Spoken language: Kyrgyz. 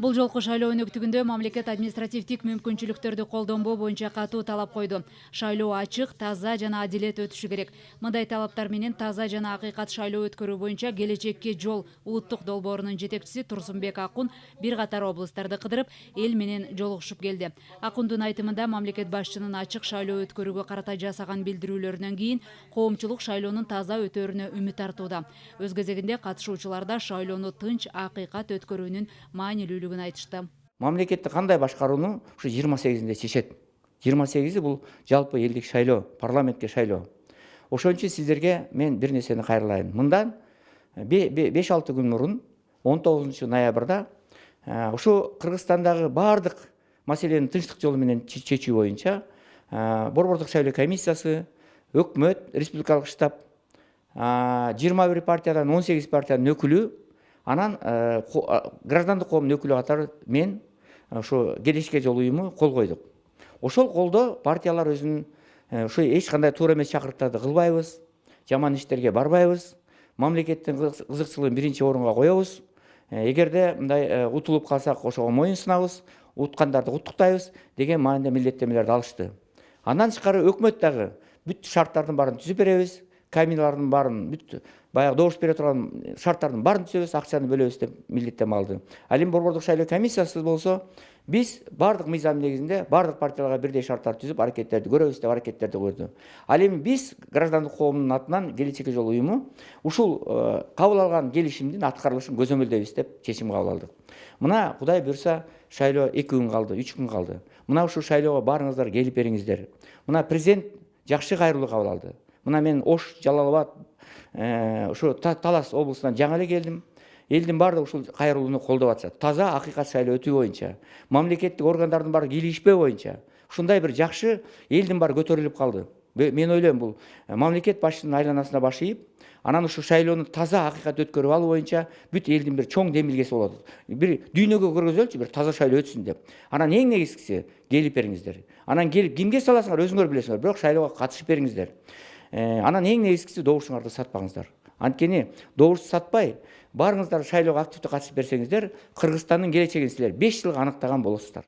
Бул жолку шайлоо өнөктүгүндө мамлекет административдик мүмкүнчүлүктөрдү колдонбоо боюнча катуу талап койду. Шайлоо ачык, таза, жана адилет өтүшү керек. Мындай талаптар менен таза жана акыйкат шайлоо өткөрүү боюнча Келечекке жол улуттук долбоорунун жетекчиси Турсунбек Акун бир катар облустарды кыдырып, эл менен жолугушуп келди. Акундун айтымында мамлекет башчынын ачык шайлоо өткөрүүгө карата жасаган билдирүүлөрүнөн кийин коомчулук шайлоонун таза өтөөрүнө үмүт артууда. Өз кезегинде катышуучулар да шайлоону тынч, акыйкат өткөрүүнүн маанилүүлүгүн айтышты. Мамлекетти кандай башкарууну ушу 28-inde чечет. 28-и бул жалпы элдик шайлоо, парламентке шайлоо. Ошон үчүн сиздерге мен бир нерсени кайрылайын. Мындан 5-6 күн мурун 19-ноябрда ушу Кыргызстандагы бардык маселени тынчтык жолу менен чечүү боюнча борбордук шайлоо комиссиясы, өкмөт, республикалык штаб, 21 партиядан 18 партиянын өкүлү, анан граждандык коомдун өкүлү катары мен ушу Келечекке жол уюму кол койдук. Ошол колдо партиялар өзүнүн ушу эч кандай туура эмес чакырыктарды кылбайбыз, жаман иштерге барбайбыз, мамлекеттин кызыкчылыгын биринчи орунга коебуз. Эгерде мындай утулуп калсак ошого моюн сунабыз, уткандарды куттуктайбыз деген маанилде милдеттенмелерди алышты. Андан тышкары өкмөт дагы бүт шарттардын баарын түзүп беребиз, камералардын баарын бүт баягы добуш бере турган шарттардын баарын түзөбүз, акчаны бөлөбүз деп милдеттенме алды. Ал эми борбордук шайлоо комиссиясы болсо биз бардык мыйзам негизинде бардык партияларга бирдей шарттарды түзүп аракеттерди көрөбүз деп аракеттерди көрдү. Ал эми биз граждандык коомдун атынан Келечекке жол уюму ушул кабыл алган келишимдин аткарылышын көзөмөлдөйбүз деп чечим кабыл алдык. Мына Кудай буйрса шайлоо 2 күн калды, 3 күн калды. Мына ушул шайлоого баарыңыздар келип бериңиздер. Мына президент жакшы кайрылуу кабыл алды. Мына мен Ош, Жалал-Абад, ушу Талас облусунан жаңы эле келдим. Элдин баардыгы ушул кайрылууну колдоп атышат. Таза акыйкат шайлоо өтүү боюнча, мамлекеттик органдардын баары кийлигишпөө боюнча ушундай бир жакшы элдин баары көтөрүлүп калды. Мен ойлойм бул мамлекет башчынын айланасына баш ийип, анан ушу шайлоону таза акыйкат өткөрүп алуу боюнча бүт элдин бир чоң демилгеси болот. Бир дүйнөгө көргөзөлчү, бир таза шайлоо өтсүн деп. Анан эң негизгиси келип бериңиздер. Анан келип кимге саласыңар өзүңөр билесиңер, бирок шайлоого катышып бериңиздер. Анан эң негизгиси добушуңарды сатпаңыздар. Анткени добушты сатпай, баарыңыздар шайлоого активдүү катышып берсеңиздер, Кыргызстандын келечегин силер 5 жылга аныктаган болосуздар.